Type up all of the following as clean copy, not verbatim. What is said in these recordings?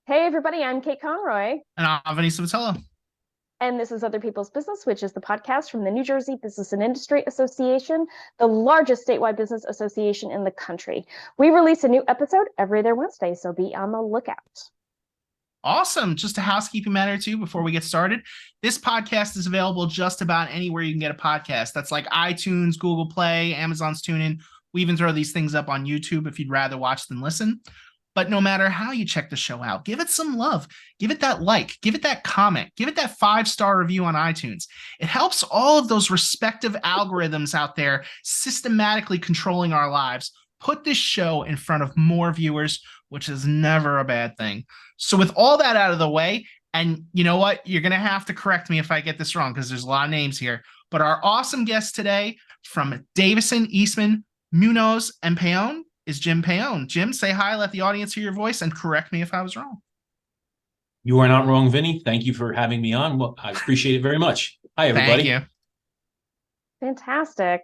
Hey everybody, I'm Kate Conroy, And I'm Vanessa Vitello. and this is Other People's Business, which is the podcast from the New Jersey Business and Industry Association, the largest statewide business association in the country. We release a new episode every other Wednesday, so be on the lookout. Awesome. Just a housekeeping matter, too, before we get started. This podcast is available just about anywhere you can get a podcast. That's like iTunes, Google Play, Amazon's TuneIn. We even throw these things up on YouTube if you'd rather watch than listen. But no matter how you check the show out, give it some love. Give it that like, give it that comment, give it that 5-star review on iTunes. It helps all of those respective algorithms out there systematically controlling our lives. Put this show in front of more viewers, which is never a bad thing. So with all that out of the way, and you know what? You're going to have to correct me if I get this wrong because there's a lot of names here. But our awesome guest today from Davison, Eastman, Munoz, and Paone is Jim Paone. Jim, say hi, let the audience hear your voice, and correct me if I was wrong. You are not wrong, Vinny. Thank you for having me on. Well, I appreciate it very much. Hi, everybody. Thank you. Fantastic.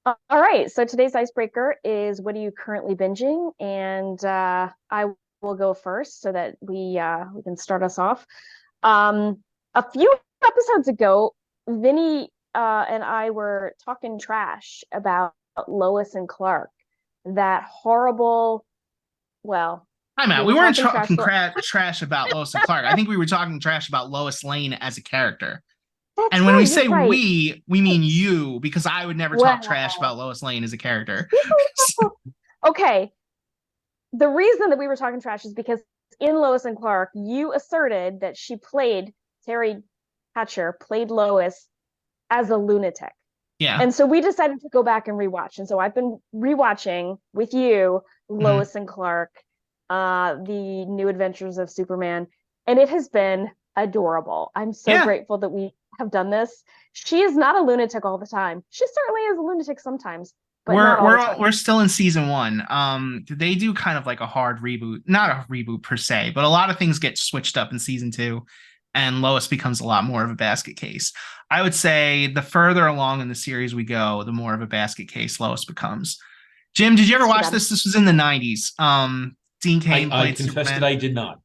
All right, so today's icebreaker is what are you currently binging? And I will go first so that we can start us off. A few episodes ago, Vinny and I were talking trash about Lois and Clark. That horrible, well, Hi, Matt. We weren't talking trash about Lois and Clark. I think we were talking trash about Lois Lane as a character. That's And when right, we say right. we mean you, because I would never talk trash about Lois Lane as a character. Okay. The reason that we were talking trash is because in Lois and Clark, you asserted that Terry Hatcher played Lois as a lunatic. Yeah. And so we decided to go back and rewatch. And so I've been rewatching with you Lois and Clark, the New Adventures of Superman, and it has been adorable. I'm so grateful that we have done this. She is not a lunatic all the time. She certainly is a lunatic sometimes, but we're still in season 1. They do kind of like a hard reboot, not a reboot per se, but a lot of things get switched up in season 2. And Lois becomes a lot more of a basket case. I would say the further along in the series we go, the more of a basket case Lois becomes. Jim, did you ever watch this? This was in the 90s. Dean Cain played I confess Superman. that I did not.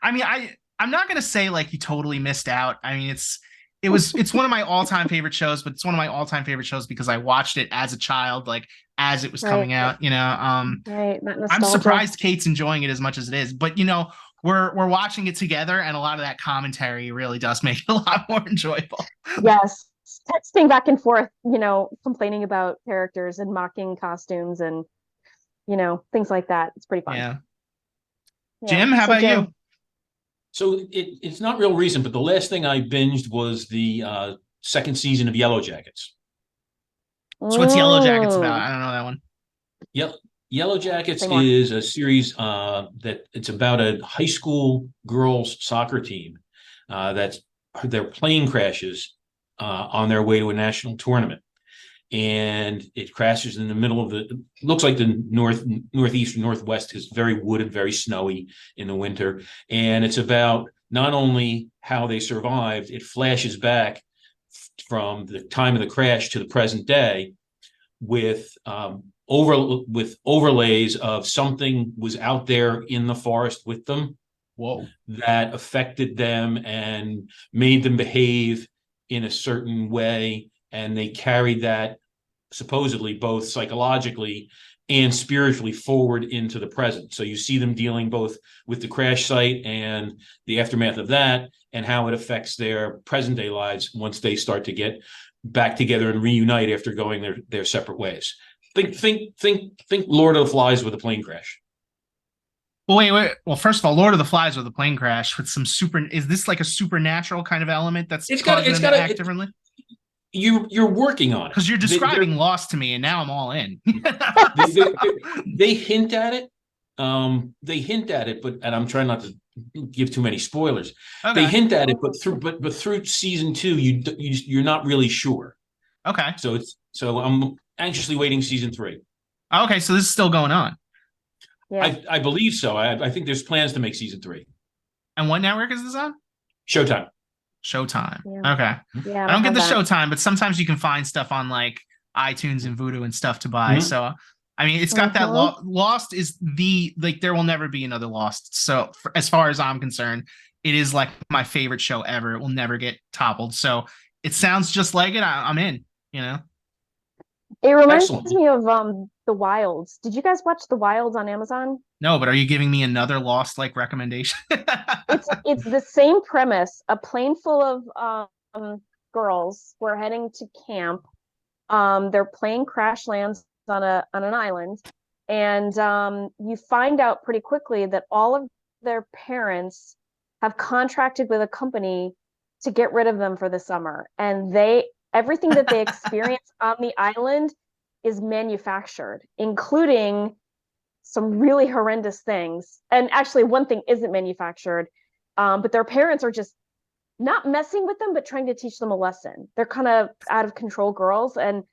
I'm not gonna say like you totally missed out. I mean, it's one of my all-time favorite shows, but it's one of my all-time favorite shows because I watched it as a child, like as it was coming out. Right. I'm surprised Kate's enjoying it as much as it is, but we're watching it together, and a lot of that commentary really does make it a lot more enjoyable. Yes, texting back and forth, complaining about characters and mocking costumes and things like that. It's pretty fun. Yeah. Jim, how about you? So it's not real recent, but the last thing I binged was the second season of Yellow Jackets. So what's Yellow Jackets about? I don't know that one. Yep. Yellow Jackets is a series that it's about a high school girls soccer team that's their plane crashes on their way to a national tournament, and it crashes in the middle of looks like the northeast or northwest is very wooded, very snowy in the winter, and it's about not only how they survived, it flashes back from the time of the crash to the present day with overlays of something was out there in the forest with them. Whoa. That affected them and made them behave in a certain way, and they carried that supposedly both psychologically and spiritually forward into the present. So you see them dealing both with the crash site and the aftermath of that, and how it affects their present day lives once they start to get back together and reunite after going their separate ways. Think Lord of the Flies with a plane crash. Well, wait. Well, first of all, Lord of the Flies with a plane crash with some is this like a supernatural kind of element that's causing them to act differently? You're working on it. Because you're describing Lost to me, and now I'm all in. They hint at it. But and I'm trying not to give too many spoilers. Okay. They hint at it, but through season 2, you're not really sure. Okay. So I'm anxiously waiting season 3. Okay, so this is still going on. Yeah. I believe so. I think there's plans to make season 3. And what network is this on? Showtime. Yeah. Okay. Yeah, I don't get the Showtime, but sometimes you can find stuff on like iTunes and Vudu and stuff to buy. So I mean, it's got that Lost is the like there will never be another Lost. So as far as I'm concerned, it is like my favorite show ever. It will never get toppled. So it sounds just like it. I'm in. You know. It reminds Excellent. me of The Wilds. Did you guys watch The Wilds on Amazon? No, but are you giving me another Lost like recommendation? It's the same premise. A plane full of girls were heading to camp. Their plane crash lands on an island, and you find out pretty quickly that all of their parents have contracted with a company to get rid of them for the summer, and everything that they experience on the island is manufactured, including some really horrendous things. And actually, one thing isn't manufactured, but their parents are just not messing with them, but trying to teach them a lesson. They're kind of out of control girls. And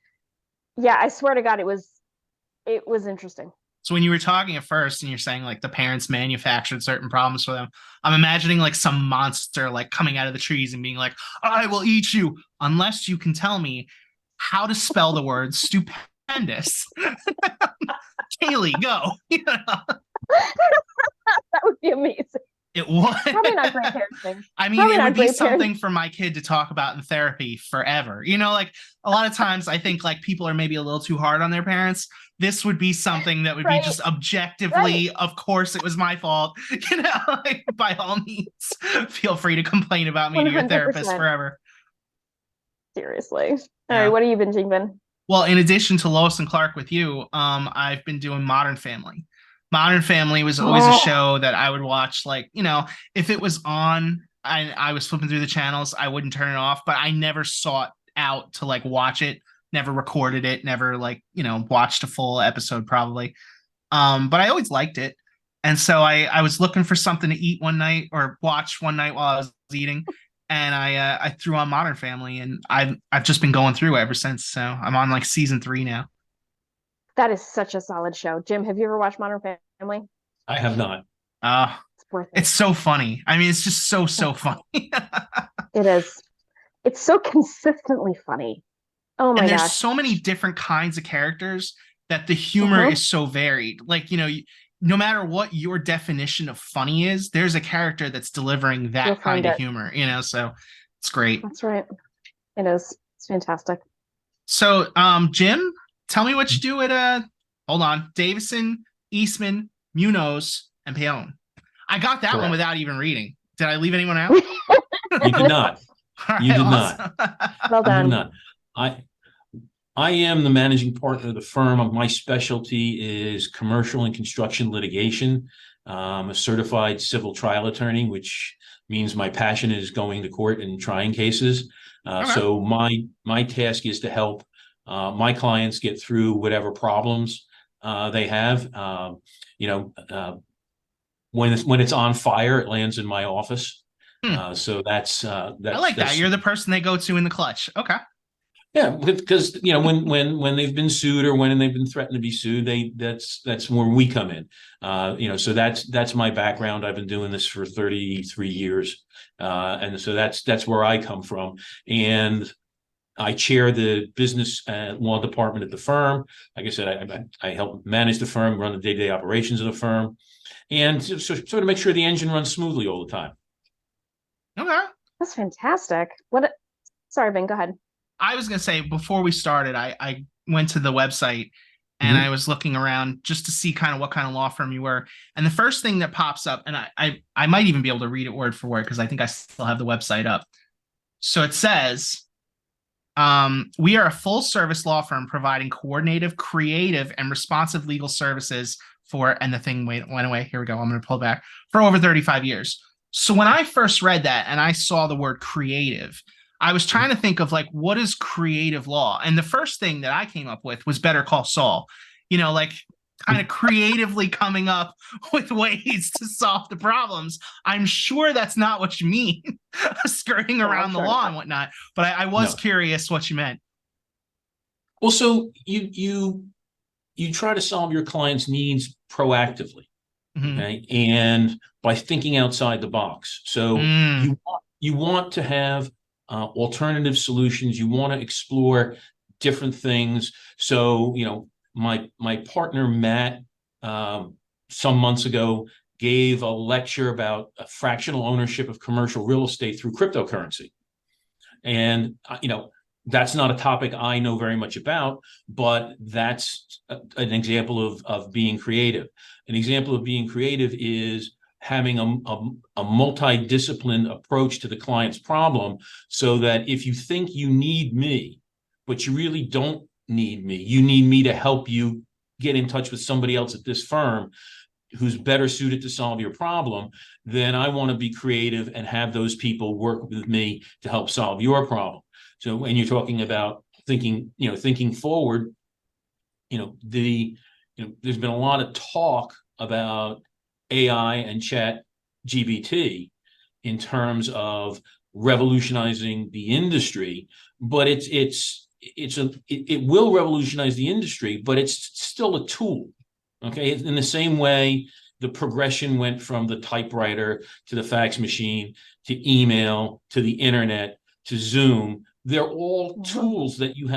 yeah, I swear to God, it was interesting. So when you were talking at first and you're saying like the parents manufactured certain problems for them, I'm imagining like some monster like coming out of the trees and being like, I will eat you, unless you can tell me how to spell the word stupendous. Kaylee, go. You know? That would be amazing. It would. Probably not great parenting. I mean, it would be something for my kid to talk about in therapy forever. You know, like a lot of times I think like people are maybe a little too hard on their parents. This would be something that would be just objectively, of course, it was my fault. You know, like, by all means, feel free to complain about me 100%. To your therapist forever. Seriously. All right, what are you binging, Ben? Well, in addition to Lois and Clark with you, I've been doing Modern Family. Modern Family was always a show that I would watch, like, you know, if it was on, I was flipping through the channels, I wouldn't turn it off, but I never sought out to like watch it, never recorded it, never like, you know, watched a full episode probably. But I always liked it. And so I was looking for something to eat one night or watch one night while I was eating. And I threw on Modern Family, and I've just been going through it ever since. So I'm on like season 3 now. That is such a solid show. Jim, have you ever watched Modern Family? I have not. It's worth it. It's so funny. I mean, it's just so funny. It is. It's so consistently funny. Oh my gosh. And there's so many different kinds of characters that the humor is so varied. Like, you know, no matter what your definition of funny is, there's a character that's delivering that kind of humor, you know, so it's great. That's right. It is. It's fantastic. So, Jim, tell me what you do at hold on, Davison, Eastman, Munoz, and Paone. I got that one without even reading. Did I leave anyone out? You did not. Right, you did not. Well done. You did not. I am the managing partner of the firm. My specialty is commercial and construction litigation. I'm a certified civil trial attorney, which means my passion is going to court and trying cases. So my task is to help my clients get through whatever problems they have. You know, when it's on fire, it lands in my office. So that's I like that. You're the person they go to in the clutch. Okay. Yeah, because you know when they've been sued or when they've been threatened to be sued, that's where we come in. You know, so that's my background. I've been doing this for 33 years, and so that's where I come from. And I chair the business law department at the firm. Like I said, I help manage the firm, run the day-to-day operations of the firm, and sort of make sure the engine runs smoothly all the time. Okay, that's fantastic. Sorry, Ben, go ahead. I was going to say, before we started, I went to the website and I was looking around just to see kind of what kind of law firm you were. And the first thing that pops up, and I might even be able to read it word for word because I think I still have the website up. So it says, we are a full service law firm providing coordinative, creative, and responsive legal services for, and the thing went away. Here we go. I'm going to pull back, for over 35 years. So when I first read that and I saw the word creative, I was trying to think of like, what is creative law? And the first thing that I came up with was Better Call Saul, you know, like kind of creatively coming up with ways to solve the problems. I'm sure that's not what you mean, skirting around the law and whatnot, but I was curious what you meant. Well, so you try to solve your client's needs proactively, okay? And by thinking outside the box. So you want to have alternative solutions. You want to explore different things. So, you know, my partner Matt, some months ago, gave a lecture about a fractional ownership of commercial real estate through cryptocurrency. And, that's not a topic I know very much about, but that's an example of being creative. An example of being creative is having a multidisciplined approach to the client's problem, so that if you think you need me, but you really don't need me, you need me to help you get in touch with somebody else at this firm who's better suited to solve your problem, then I want to be creative and have those people work with me to help solve your problem. So when you're talking about thinking forward, there's been a lot of talk about AI and chat GBT in terms of revolutionizing the industry, but it will revolutionize the industry, but it's still a tool. Okay, in the same way the progression went from the typewriter to the fax machine to email to the internet to Zoom. They're all tools that you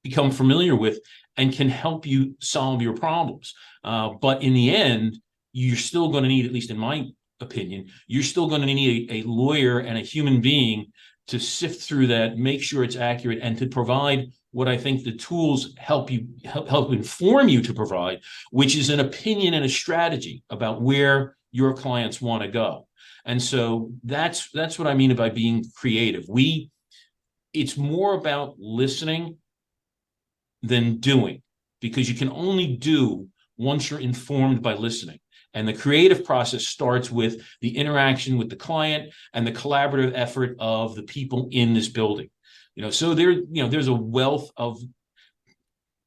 become familiar with and can help you solve your problems. But in the end, you're still going to need, at least in my opinion, you're still going to need a lawyer and a human being to sift through that, make sure it's accurate, and to provide what I think the tools help inform you to provide, which is an opinion and a strategy about where your clients want to go. And so that's what I mean by being creative. It's more about listening than doing, because you can only do once you're informed by listening. And the creative process starts with the interaction with the client and the collaborative effort of the people in this building. So there's a wealth of,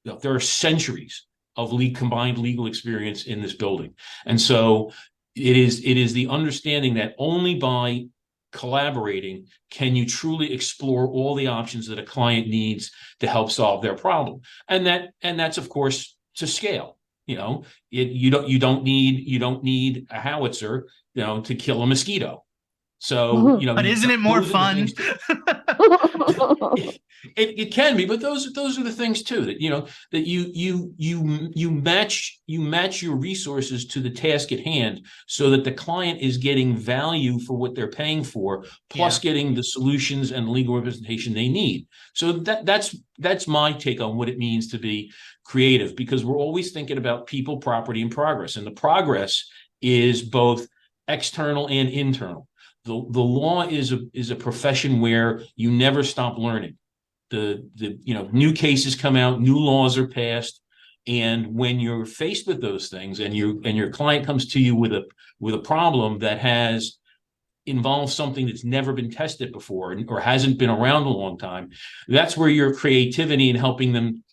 there are centuries of combined legal experience in this building. And so it is the understanding that only by collaborating can you truly explore all the options that a client needs to help solve their problem. And that's of course to scale. You don't need a howitzer, to kill a mosquito. So, but isn't it more fun? It can be, but those are the things too, that you match your resources to the task at hand, so that the client is getting value for what they're paying for, plus getting the solutions and legal representation they need. So that's my take on what it means to be creative, because we're always thinking about people, property, and progress, and the progress is both external and internal. The law is a profession where you never stop learning. The new cases come out, new laws are passed, and when you're faced with those things, and your client comes to you with a problem that involves something that's never been tested before or hasn't been around a long time, that's where your creativity in helping them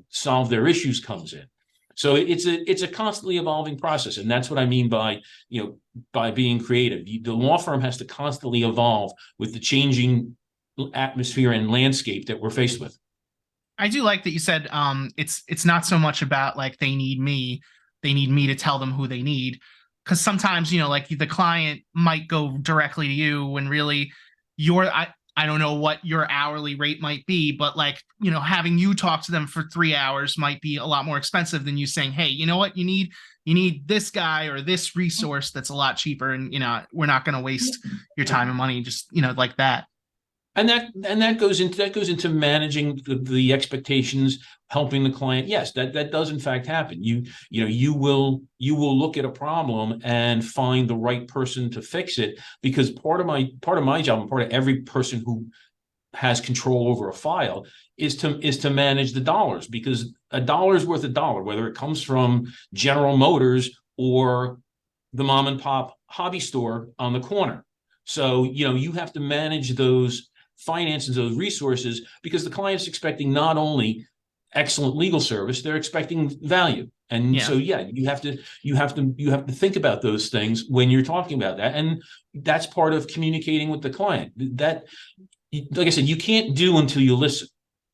solve their issues comes in. So it's a constantly evolving process, and that's what I mean by being creative. The law firm has to constantly evolve with the changing atmosphere and landscape that we're faced with. I do like that you said it's not so much about like they need me to tell them who they need, because sometimes like the client might go directly to you when really I don't know what your hourly rate might be, but having you talk to them for 3 hours might be a lot more expensive than you saying, hey, you know what, you need this guy or this resource that's a lot cheaper, and we're not going to waste your time and money just like that. And that goes into managing the expectations, helping the client. Yes, that does in fact happen. You will look at a problem and find the right person to fix it, because part of my job, and part of every person who has control over a file, is to manage the dollars, because a dollar is worth a dollar, whether it comes from General Motors or the mom and pop hobby store on the corner. So you have to manage those finances, those resources, because the client's expecting not only excellent legal service, they're expecting value. And so you have to think about those things when you're talking about that, and that's part of communicating with the client. That, like I said, you can't do until you listen.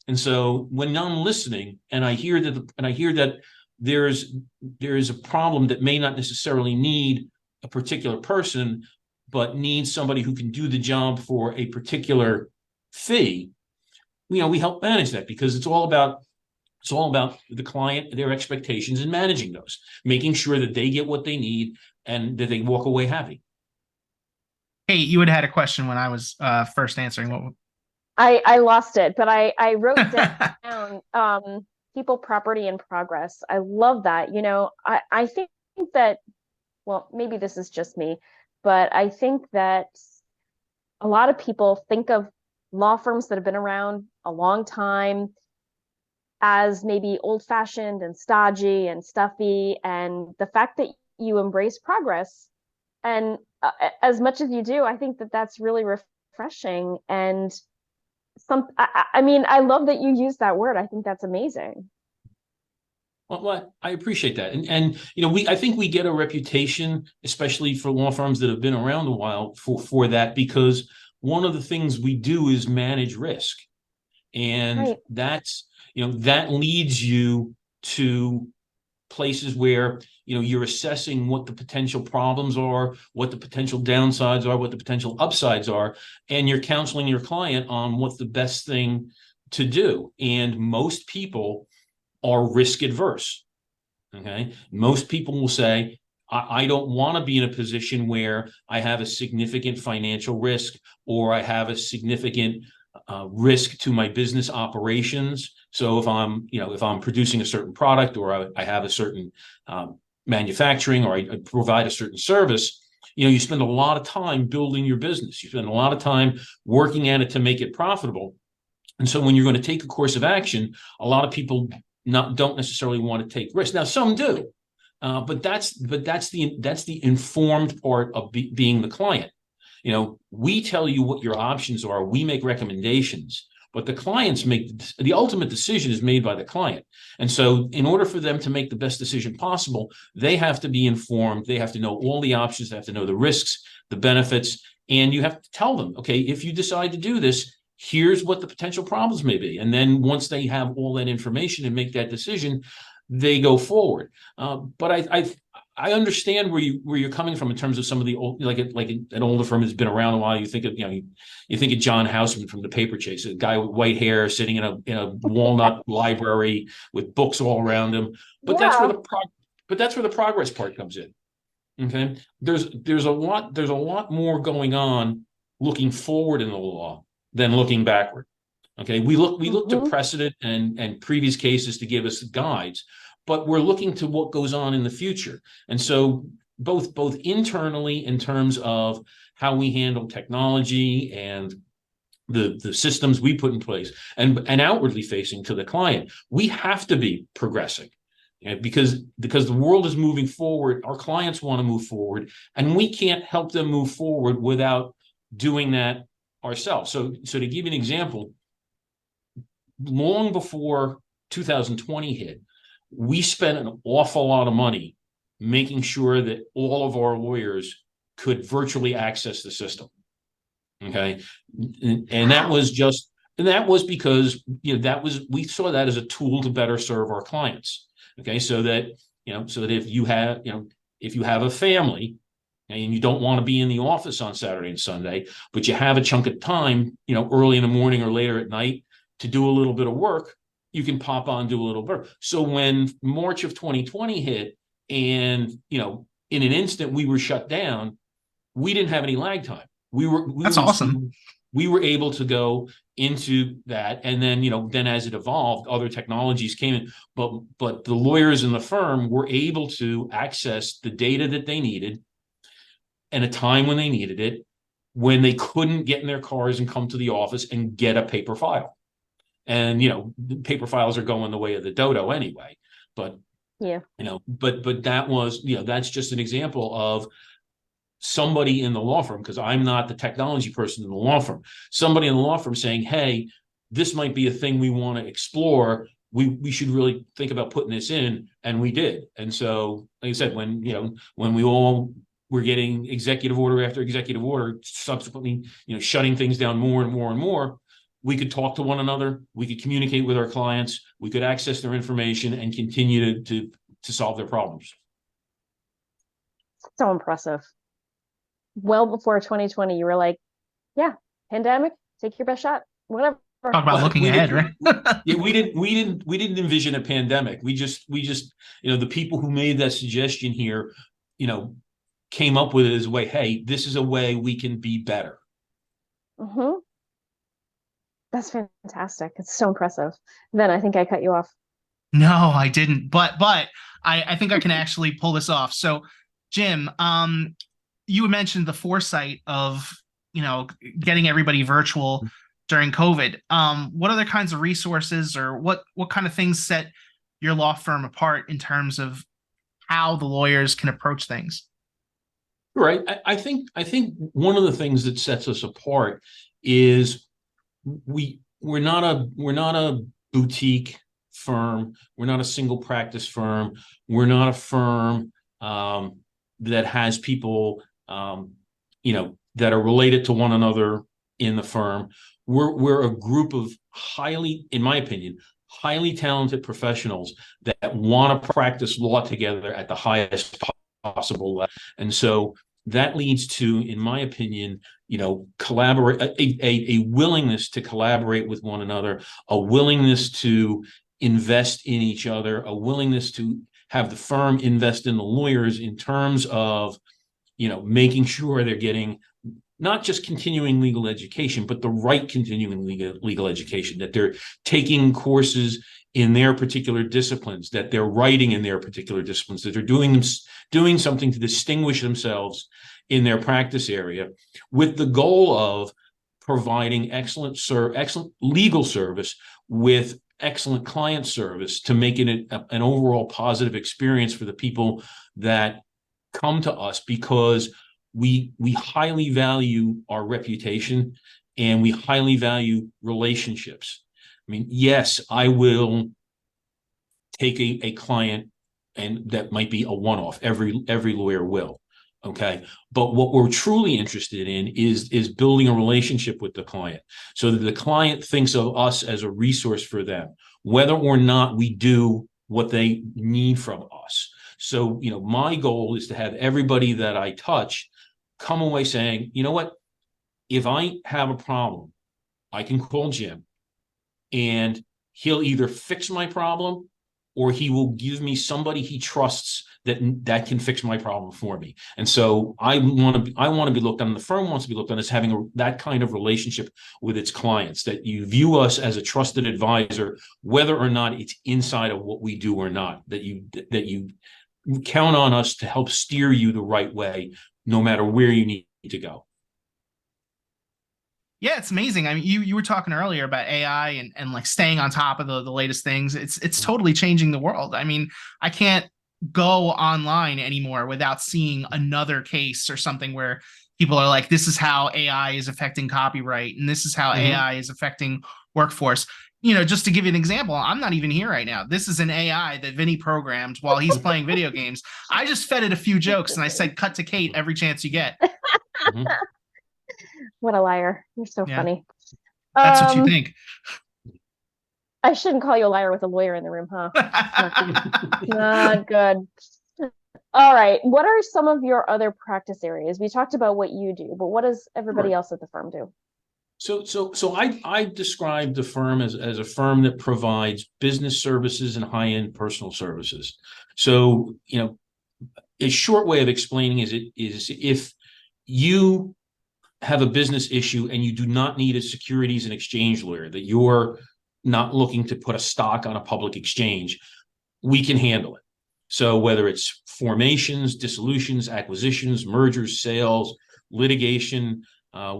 And so when I'm listening and I hear that there is a problem that may not necessarily need a particular person, but needs somebody who can do the job for a particular fee, we help manage that, because it's all about It's all about the client, their expectations, and managing those, making sure that they get what they need and that they walk away happy. Hey, you had a question when I was first answering. What? I lost it, but I wrote down people, property, and progress. I love that. I think that, well, maybe this is just me, but I think that a lot of people think of law firms that have been around a long time as maybe old-fashioned and stodgy and stuffy, and the fact that you embrace progress and as much as you do, I think that that's really refreshing. And I mean, I love that you use that word. I think that's amazing. Well, I appreciate that, and I think we get a reputation, especially for law firms that have been around a while, for that, because one of the things we do is manage risk, and Right. that leads you to places where you're assessing what the potential problems are, what the potential downsides are, what the potential upsides are, and you're counseling your client on what's the best thing to do. And most people are risk adverse. Okay, most people will say, I don't want to be in a position where I have a significant financial risk, or I have a significant risk to my business operations. So if I'm producing a certain product, or I have a certain manufacturing, or I provide a certain service, you spend a lot of time building your business. You spend a lot of time working at it to make it profitable. And so when you're going to take a course of action, a lot of people don't necessarily want to take risks. Now, some do, but that's the informed part of being the client. We tell you what your options are. We make recommendations, but the clients the ultimate decision is made by the client. And so in order for them to make the best decision possible, they have to be informed. They have to know all the options. They have to know the risks, the benefits, and you have to tell them, okay, if you decide to do this, here's what the potential problems may be. And then once they have all that information and make that decision, they go forward. But I understand where you're coming from in terms of some of the old, like an older firm has been around a while. You think of you think of John Houseman from the Paper Chase, a guy with white hair sitting in a walnut library with books all around him. But that's where Yeah. the progress part comes in. Okay, there's a lot more going on looking forward in the law than looking backward. Okay, we look to precedent and previous cases to give us guides, but we're looking to what goes on in the future. And so both internally, in terms of how we handle technology and the systems we put in place, and outwardly facing to the client, we have to be progressing. Because the world is moving forward, our clients want to move forward, and we can't help them move forward without doing that ourselves. So to give you an example, long before 2020 hit, we spent an awful lot of money making sure that all of our lawyers could virtually access the system. Okay, and that was because we saw that as a tool to better serve our clients. Okay, so that if you have a family and you don't want to be in the office on Saturday and Sunday, but you have a chunk of time, early in the morning or later at night to do a little bit of work, you can pop on, do a little bit. So when March of 2020 hit, and in an instant we were shut down, we didn't have any lag time. That's awesome. We were able to go into that, and then as it evolved, other technologies came in, but the lawyers in the firm were able to access the data that they needed and a time when they needed it, when they couldn't get in their cars and come to the office and get a paper file. And paper files are going the way of the dodo anyway. But yeah, but that was that's just an example of somebody in the law firm, because I'm not the technology person in the law firm. Somebody in the law firm saying, "Hey, this might be a thing we want to explore. We should really think about putting this in," and we did. And so, like I said, when we all were getting executive order after executive order, subsequently shutting things down more and more and more, we could talk to one another, we could communicate with our clients, we could access their information and continue to solve their problems. So impressive. Well before 2020, you were like, yeah, pandemic, take your best shot, whatever. Talk about looking ahead, right? Yeah, we didn't envision a pandemic. We just, the people who made that suggestion here, came up with it as a way, hey, this is a way we can be better. Mm-hmm. That's fantastic. It's so impressive. Then I think I cut you off. No, I didn't. But I think I can actually pull this off. So, Jim, you mentioned the foresight of, getting everybody virtual during COVID. What other kinds of resources or what kind of things set your law firm apart in terms of how the lawyers can approach things? Right. I think one of the things that sets us apart is we're not a boutique firm. We're not a single practice firm. We're not a firm that has people that are related to one another in the firm. We're a group of highly, in my opinion, highly talented professionals that want to practice law together at the highest possible level. And so that leads to, in my opinion, collaborate, a willingness to collaborate with one another, a willingness to invest in each other, a willingness to have the firm invest in the lawyers in terms of, making sure they're getting not just continuing legal education, but the right continuing legal education, that they're taking courses in their particular disciplines, that they're writing in their particular disciplines, that they're doing something to distinguish themselves in their practice area, with the goal of providing excellent legal service with excellent client service to make it an overall positive experience for the people that come to us, because we highly value our reputation and we highly value relationships. I mean, yes, I will take a client, and that might be a one-off. Every lawyer will. Okay. But what we're truly interested in is building a relationship with the client, so that the client thinks of us as a resource for them, whether or not we do what they need from us. So, my goal is to have everybody that I touch come away saying, you know what, if I have a problem, I can call Jim and he'll either fix my problem or he will give me somebody he trusts that can fix my problem for me. And so I want to be looked on, the firm wants to be looked on as having that kind of relationship with its clients, that you view us as a trusted advisor, whether or not it's inside of what we do or not, that you count on us to help steer you the right way, no matter where you need to go. Yeah, it's amazing. I mean, you were talking earlier about AI and like staying on top of the latest things. It's totally changing the world. I mean, I can't go online anymore without seeing another case or something where people are like, this is how AI is affecting copyright, and this is how AI is affecting workforce. Just to give you an example, I'm not even here right now. This is an AI that Vinny programmed while he's playing video games. I just fed it a few jokes and I said, cut to Kate every chance you get. What a liar. You're so funny. That's what you think. I shouldn't call you a liar with a lawyer in the room, huh? Not good. All right. What are some of your other practice areas? We talked about what you do, but what does everybody else at the firm do? So I describe the firm as a firm that provides business services and high-end personal services. So, a short way of explaining is if you have a business issue and you do not need a securities and exchange lawyer, that you're not looking to put a stock on a public exchange, we can handle it. So whether it's formations, dissolutions, acquisitions, mergers, sales, litigation,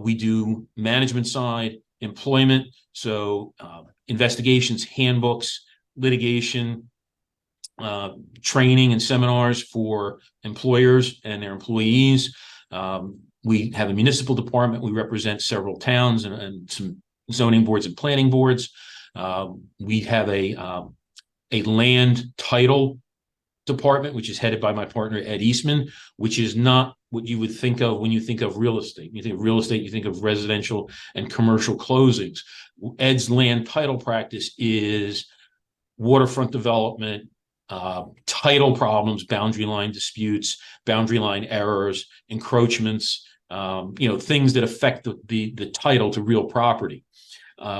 we do management side, employment, so investigations, handbooks, litigation, training and seminars for employers and their employees. We have a municipal department. We represent several towns and some zoning boards and planning boards. We have a land title department, which is headed by my partner, Ed Eastman, which is not what you would think of when you think of real estate. You think of real estate, you think of residential and commercial closings. Ed's land title practice is waterfront development, title problems, boundary line disputes, boundary line errors, encroachments, things that affect the title to real property.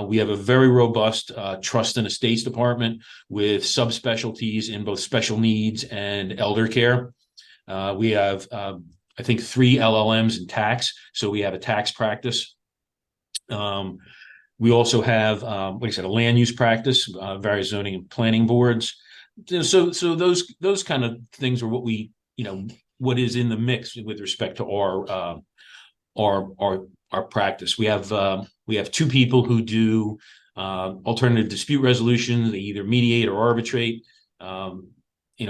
We have a very robust trust and estates department with subspecialties in both special needs and elder care. We have, I think, 3 LLMs in tax. So we have a tax practice. We also have, like I said, a land use practice, various zoning and planning boards. So those kind of things are what we, what is in the mix with respect to our practice. We have 2 people who do alternative dispute resolution. They either mediate or arbitrate.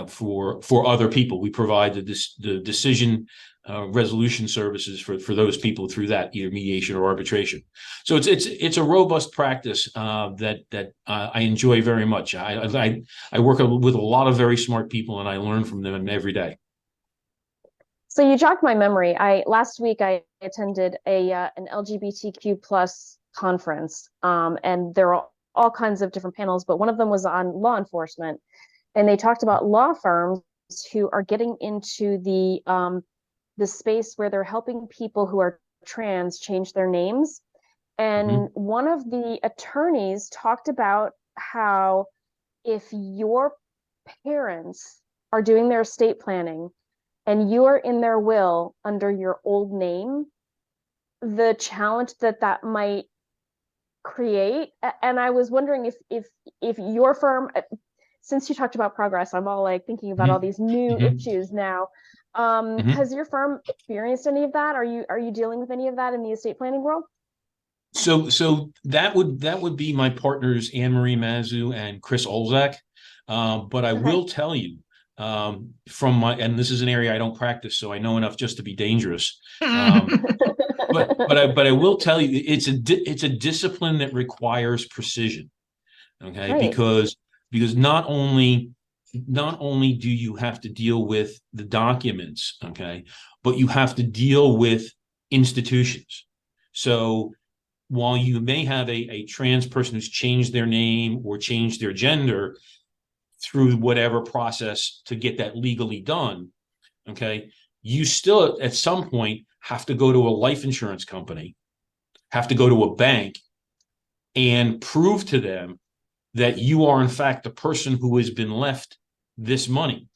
For other people, we provide the decision resolution services for those people through that, either mediation or arbitration. So it's a robust practice that I enjoy very much. I work with a lot of very smart people, and I learn from them every day. So you jogged my memory. Last week I attended an LGBTQ plus conference, and there are all kinds of different panels, but one of them was on law enforcement, and they talked about law firms who are getting into the space where they're helping people who are trans change their names. And one of the attorneys talked about how if your parents are doing their estate planning and you are in their will under your old name, the challenge that might create. And I was wondering if your firm, since you talked about progress, I'm all like thinking about all these new issues now. Has your firm experienced any of that? Are you dealing with any of that in the estate planning world? So that would be my partners, Anne Marie Mazu and Chris Olzak. But I will tell you, and this is an area I don't practice, so I know enough just to be dangerous. But I will tell you, it's a discipline that requires precision. Okay, right. Because not only do you have to deal with the documents, okay, but you have to deal with institutions. So while you may have a trans person who's changed their name or changed their gender through whatever process to get that legally done, okay, you still at some point have to go to a life insurance company, have to go to a bank and prove to them that you are in fact the person who has been left this money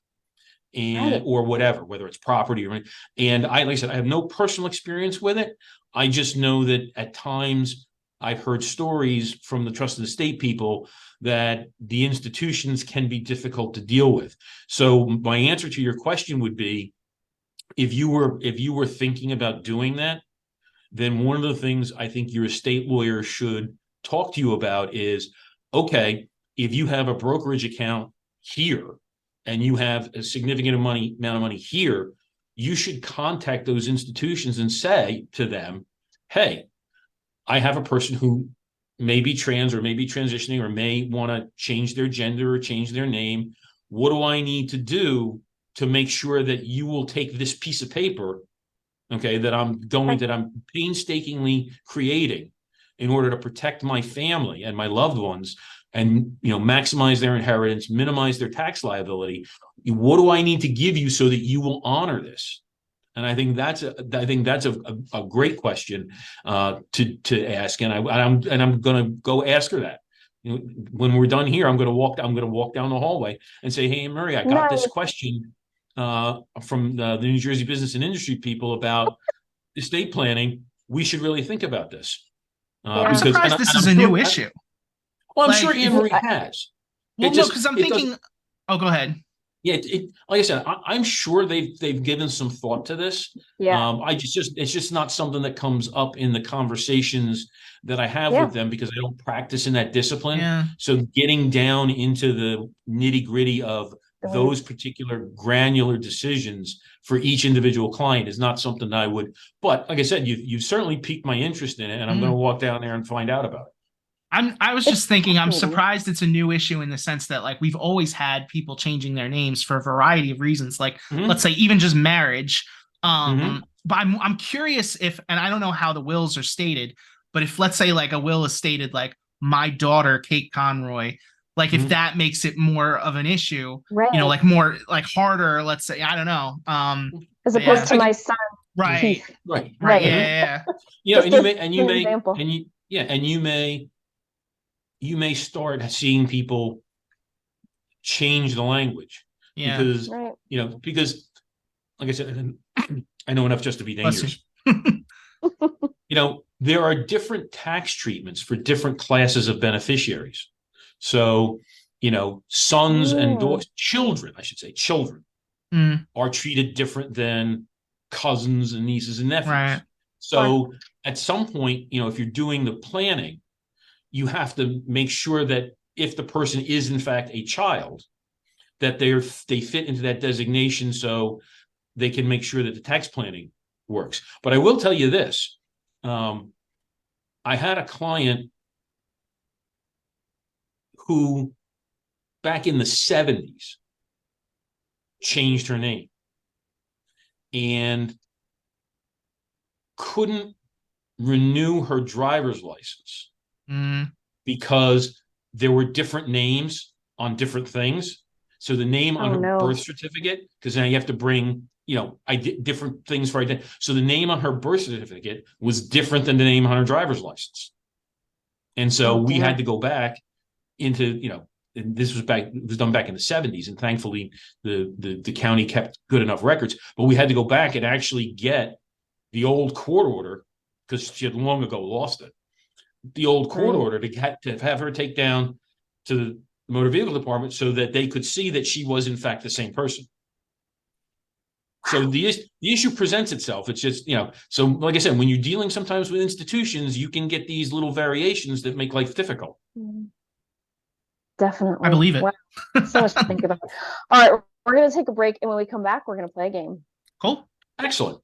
and or whatever, whether it's property or, and like I said, I have no personal experience with it. I just know that at times I've heard stories from the trust and estate people that the institutions can be difficult to deal with. So my answer to your question would be, if you were thinking about doing that, then one of the things I think your estate lawyer should talk to you about is, okay, if you have a brokerage account here and you have a significant amount of money here, you should contact those institutions and say to them, hey, I have a person who may be trans or may be transitioning or may want to change their gender or change their name. What do I need to do to make sure that you will take this piece of paper, okay, that I'm painstakingly creating in order to protect my family and my loved ones and, maximize their inheritance, minimize their tax liability. What do I need to give you so that you will honor this? And I think that's a great question to ask, and I'm going to go ask her that. When we're done here, I'm going to walk down the hallway and say, hey, Murray, I got this question from the New Jersey Business and Industry people about estate planning. We should really think about this. I'm surprised this is a new issue. Well, I'm sure Anne Marie has. Well, no, because I'm thinking. Oh, go ahead. Yeah, like I said, I'm sure they've given some thought to this. Yeah. It's just not something that comes up in the conversations that I have with them because I don't practice in that discipline. Yeah. So getting down into the nitty-gritty of those particular granular decisions for each individual client is not something that I would. But like I said, you've certainly piqued my interest in it, and I'm going to walk down there and find out about it. I was just thinking, I'm surprised it's a new issue in the sense that, like, we've always had people changing their names for a variety of reasons, like let's say even just marriage. But I'm curious if, and I don't know how the wills are stated, but if let's say like a will is stated like my daughter Kate Conroy, like if that makes it more of an issue, right. Like more like harder, let's say, I don't know. As opposed to my son. Right. Yeah. And you may you may start seeing people change the language because, Right. because like I said, I know enough just to be Bless you. dangerous. There are different tax treatments for different classes of beneficiaries. So, sons and daughters, children, I should say, children are treated different than cousins and nieces and nephews. Right. So at some point, if you're doing the planning, you have to make sure that if the person is in fact a child, that they fit into that designation so they can make sure that the tax planning works. But I will tell you this. I had a client who back in the 70s changed her name and couldn't renew her driver's license because there were different names on different things. So the name on her birth certificate, because now you have to bring, different things for identity. So the name on her birth certificate was different than the name on her driver's license. And so we had to go back into, this was done back in the 70s, and thankfully the county kept good enough records, but we had to go back and actually get the old court order because she had long ago lost it. The old court order to have her take down to the motor vehicle department so that they could see that she was in fact the same person. So the issue presents itself. It's just, so like I said, when you're dealing sometimes with institutions, you can get these little variations that make life difficult. Definitely. I believe it. Wow. So much to think about. All right, we're going to take a break, and when we come back, we're going to play a game. Cool. Excellent.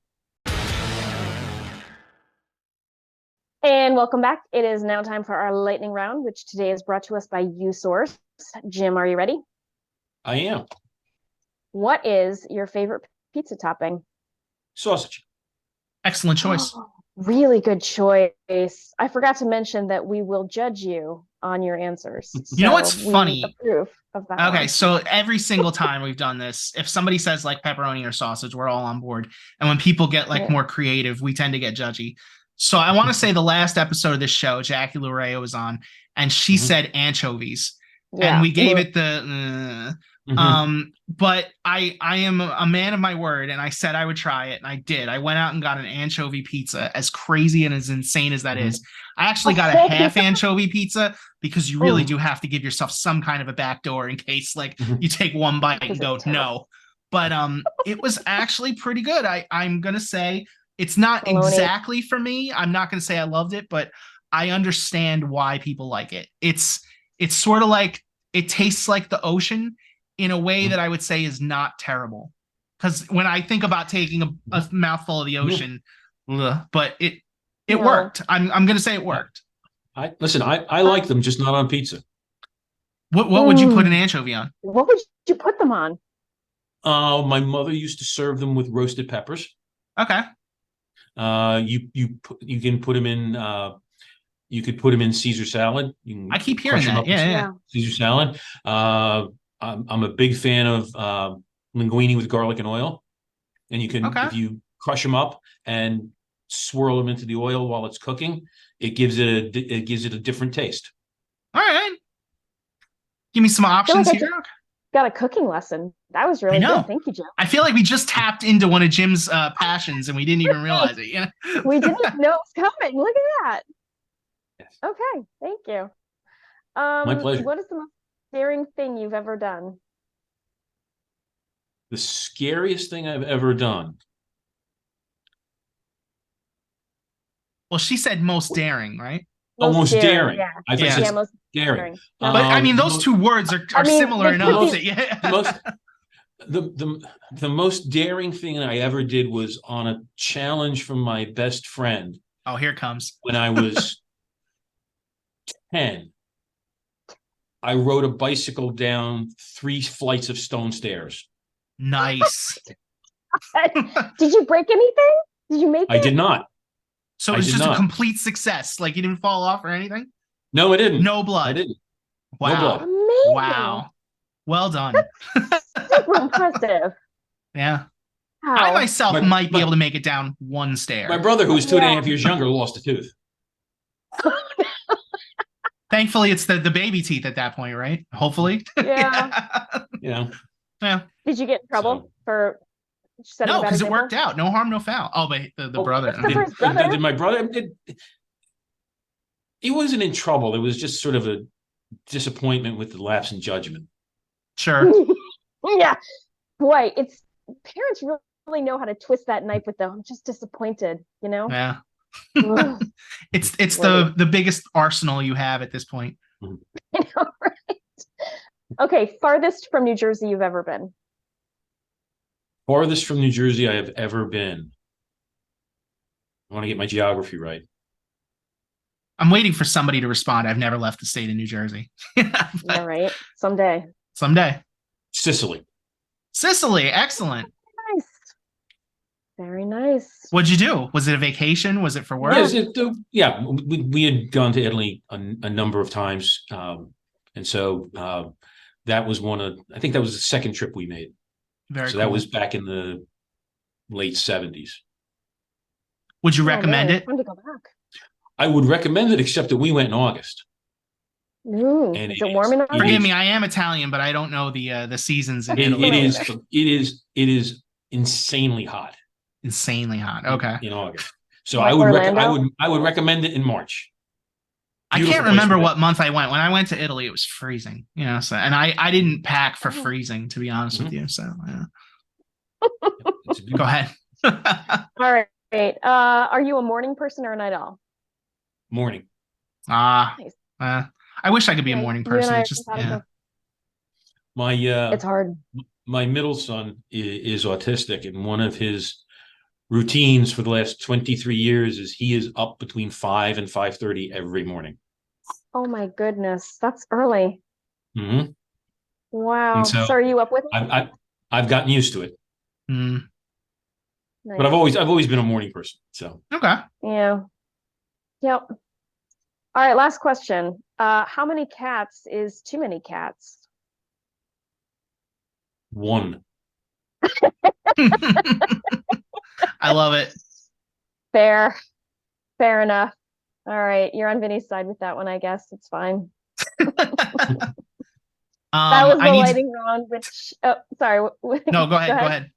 And welcome back. It is now time for our lightning round, which today is brought to us by USource. Jim, are you ready? I am. What is your favorite pizza topping? Sausage. Excellent choice. Really good choice. I forgot to mention that we will judge you on your answers. You know what's funny? Approve of that. Okay, so every single time we've done this, if somebody says like pepperoni or sausage, we're all on board. And when people get like more creative, we tend to get judgy. So I want to say the last episode of this show, Jackie Larea was on, and she said anchovies. Yeah. And we gave it the but I am a man of my word, and I said I would try it, and I did. I went out and got an anchovy pizza, as crazy and as insane as that is. I actually got a half anchovy pizza because you really do have to give yourself some kind of a backdoor in case like you take one bite and go no. But it was actually pretty good. I'm gonna say it's not exactly for me. I'm not gonna say I loved it, but I understand why people like it. It's sort of like it tastes like the ocean in a way that I would say is not terrible. Because when I think about taking a mouthful of the ocean, but it worked. I'm going to say it worked. I like them, just not on pizza. What would you put an anchovy on? What would you put them on? My mother used to serve them with roasted peppers. Okay. You can put them in. You could put them in Caesar salad. I keep hearing that. Yeah. Caesar salad. I'm a big fan of linguine with garlic and oil, and you can if you crush them up and swirl them into the oil while it's cooking, it gives it a different taste. All right, give me some options here. Got a cooking lesson. That was really good. Thank you, Jim. I feel like we just tapped into one of Jim's passions, and we didn't even realize it. Yeah, we didn't know it was coming. Look at that. Yes. Okay, thank you. My pleasure. What is the most daring thing you've ever done? The scariest thing I've ever done. Well, she said most daring, right? Most daring. Yeah. I think it's most daring. But I mean, those two words are similar enough. The most daring thing I ever did was on a challenge from my best friend. Oh, here it comes. When I was 10. I rode a bicycle down 3 flights of stone stairs. Nice. Did you break anything? Did you make it? I did not. So it was just a complete success. Like you didn't fall off or anything? No, I didn't. No blood. I didn't. Wow. No blood. Amazing. Wow. Well done. That's super impressive. Yeah. Wow. I myself might be able to make it down 1 stair. My brother, who was 2.5 years younger, lost a tooth. Thankfully, it's the baby teeth at that point, right? Hopefully. Yeah. Yeah. Yeah. Did you get in trouble for setting a No, bad because it example? worked out. No harm, no foul. Oh, but the brother. Except for his brother. Did my brother? He wasn't in trouble. It was just sort of a disappointment with the lapse in judgment. Sure. Yeah. Boy, it's parents really know how to twist that knife with them. I'm just disappointed, you know? Yeah. Ugh, It's Lordy. the biggest arsenal you have at this point. Mhm. I know, right? Okay, farthest from New Jersey you've ever been. Farthest from New Jersey I have ever been. I want to get my geography right. I'm waiting for somebody to respond. I've never left the state of New Jersey. Yeah, right. Someday. Someday. Sicily. Sicily, excellent. Nice. Very nice. What'd you do? Was it a vacation? Was it for work? Yes, we had gone to Italy a number of times, and so that was I think that was the second trip we made. Very So cool. that was back in the late 70s. Would you Oh, recommend man, it? fun to go back. I would recommend it, except that we went in August. Ooh, And is it warm in August? Forgive me, I am Italian, but I don't know the seasons in Italy. It is insanely hot. Insanely hot. Okay. In August. So Like I would recommend it in March. I Beautiful can't place remember to what month I went. When I went to Italy, it was freezing. You know, so and I didn't pack for Oh. freezing, to be honest with you. So yeah. It's a Go ahead. All right. Are you a morning person or a night owl? morning. Nice. I wish I could be a Yeah, morning you and person. I It's are just compatible. It's hard. My middle son is autistic, and one of his routines for the last 23 years is he is up between 5 and 5:30 every morning. Oh my goodness, that's early. Mm-hmm. Wow. And so are you up with him? I've gotten used to it, mm, Nice. but I've always been a morning person. So okay. Yeah. Yep. All right, last question. How many cats is too many cats? one. I love it. Fair enough. All right, you're on Vinny's side with that one, I guess. It's fine. That was the lightning round, which sorry. No, go ahead. Go ahead.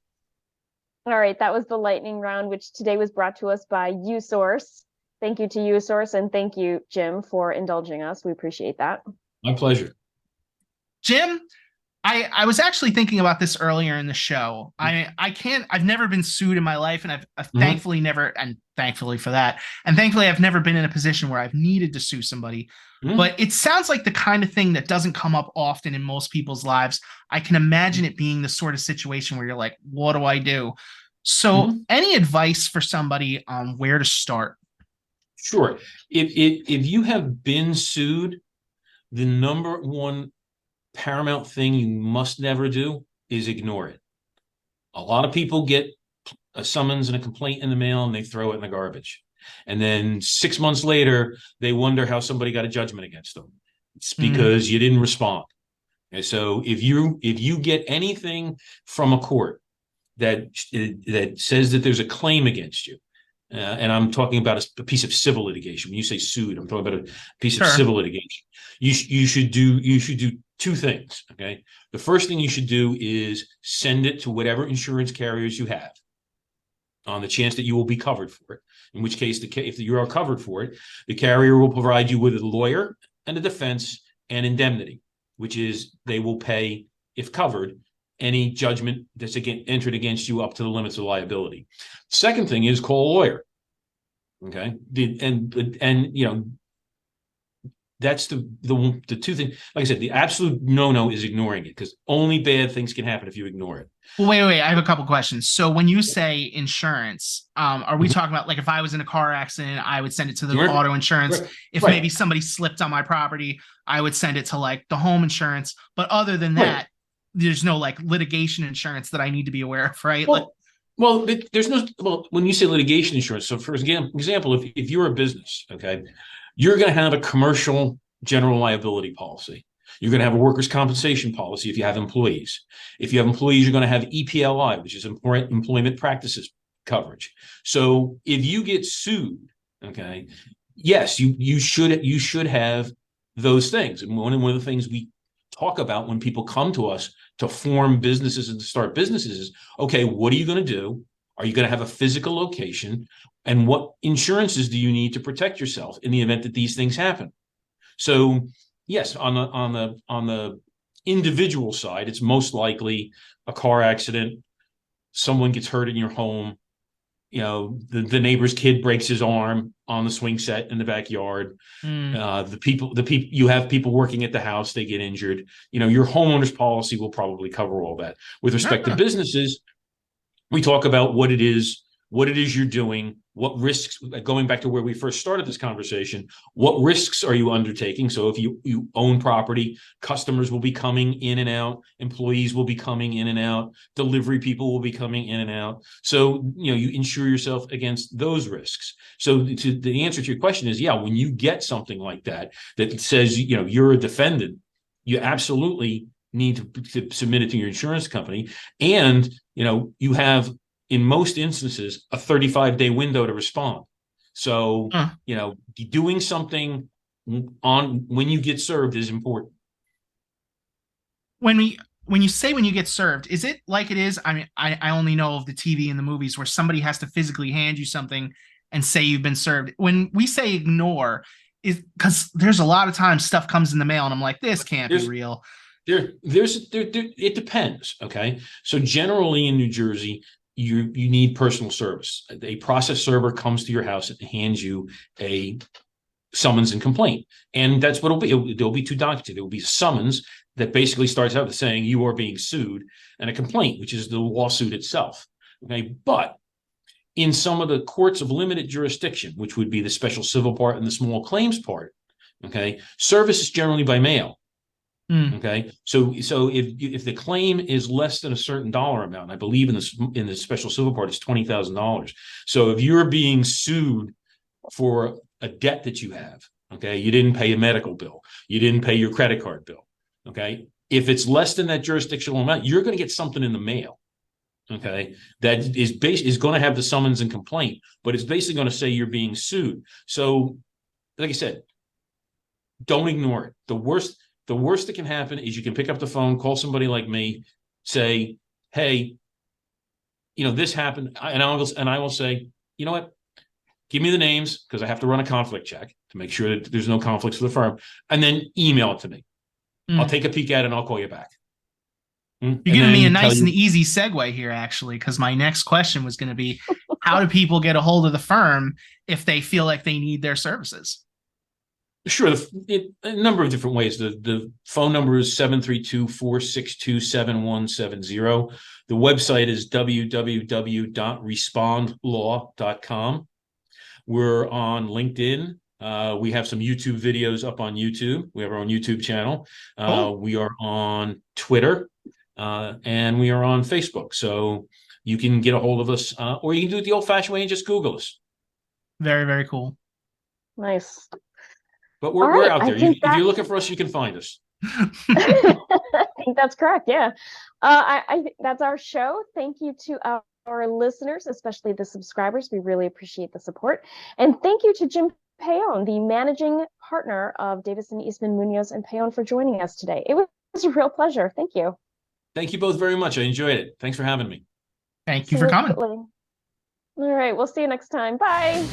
All right, that was the lightning round, which today was brought to us by USource. Thank you to USource, and thank you, Jim, for indulging us. We appreciate that. My pleasure. Jim, I was actually thinking about this earlier in the show. I've never been sued in my life, and I've thankfully never, and thankfully for that, and thankfully I've never been in a position where I've needed to sue somebody. But it sounds like the kind of thing that doesn't come up often in most people's lives. I can imagine it being the sort of situation where you're like, what do I do? So any advice for somebody on where to start? Sure. If you have been sued, the number one paramount thing you must never do is ignore it. A lot of people get a summons and a complaint in the mail and they throw it in the garbage. And then 6 months later, they wonder how somebody got a judgment against them. It's because you didn't respond. And so if you get anything from a court that says that there's a claim against you, and I'm talking about a piece of civil litigation. When you say sued, I'm talking about a piece of civil litigation. You should do two things. Okay. The first thing you should do is send it to whatever insurance carriers you have, on the chance that you will be covered for it. In which case, if you are covered for it, the carrier will provide you with a lawyer and a defense and indemnity, which is they will pay, if covered, any judgment that's entered against you up to the limits of liability. Second thing is call a lawyer. Okay. And you know, that's the two things. Like I said, the absolute no is ignoring it, because only bad things can happen if you ignore it. Well, wait. I have a couple questions. So when you say insurance, are we talking about, like, if I was in a car accident, I would send it to the auto insurance. If maybe somebody slipped on my property, I would send it to like the home insurance. But other than that, there's no like litigation insurance that I need to be aware of, right? Well, there's no, when you say litigation insurance, so for example, if you're a business, okay, you're going to have a commercial general liability policy. You're going to have a workers' compensation policy if you have employees. If you have employees, you're going to have EPLI, which is employment practices coverage. So if you get sued, okay, yes, you should have those things. And one of the things we talk about when people come to us to form businesses and to start businesses is, okay, what are you going to do? Are you going to have a physical location? And what insurances do you need to protect yourself in the event that these things happen? So yes, on the individual side, it's most likely a car accident, someone gets hurt in your home, the neighbor's kid breaks his arm on the swing set in the backyard. The people you have people working at the house, they get injured. Your homeowner's policy will probably cover all that. With respect to businesses, we talk about what it is you're doing, what risks, going back to where we first started this conversation, what risks are you undertaking? So if you own property, customers will be coming in and out, employees will be coming in and out, delivery people will be coming in and out. So, you insure yourself against those risks. So the answer to your question is, yeah, when you get something like that says, you're a defendant, you absolutely need to submit it to your insurance company. And, you have, in most instances, a 35-day window to respond. So, doing something when you get served is important. When you get served, is it like it is? I mean, I only know of the TV and the movies where somebody has to physically hand you something and say you've been served. When we say ignore, is because there's a lot of times stuff comes in the mail and I'm like, this can't be real. It depends. Okay. So generally in New Jersey, you need personal service. A process server comes to your house and hands you a summons and complaint. And that's what it'll be. There'll be two documents. There will be a summons that basically starts out with saying you are being sued, and a complaint, which is the lawsuit itself. Okay. But in some of the courts of limited jurisdiction, which would be the special civil part and the small claims part, okay, service is generally by mail. Okay, so if the claim is less than a certain dollar amount, I believe in the special civil part, it's $20,000. So if you're being sued for a debt that you have, okay, you didn't pay a medical bill, you didn't pay your credit card bill, okay, if it's less than that jurisdictional amount, you're going to get something in the mail, okay, that is going to have the summons and complaint, but it's basically going to say you're being sued. So, like I said, don't ignore it. The worst that can happen is you can pick up the phone, call somebody like me, say, hey, this happened. And I will say, you know what? Give me the names, because I have to run a conflict check to make sure that there's no conflicts for the firm. And then email it to me. I'll take a peek at it and I'll call you back. You're giving me a nice and easy segue here, actually, because my next question was going to be, how do people get a hold of the firm if they feel like they need their services? Sure. A number of different ways. The phone number is 732-462-7170. The website is www.respondlaw.com. We're on LinkedIn. We have some YouTube videos up on YouTube. We have our own YouTube channel. We are on Twitter, and we are on Facebook. So you can get a hold of us, or you can do it the old-fashioned way and just Google us. Very, very cool. Nice. But we're out there. If you're looking for us, you can find us. I think that's correct. Yeah. I think that's our show. Thank you to our listeners, especially the subscribers. We really appreciate the support. And thank you to Jim Paone, the managing partner of Davison, Eastman, Munoz, and Paone, for joining us today. It was a real pleasure. Thank you. Thank you both very much. I enjoyed it. Thanks for having me. Thank you for coming. All right. We'll see you next time. Bye.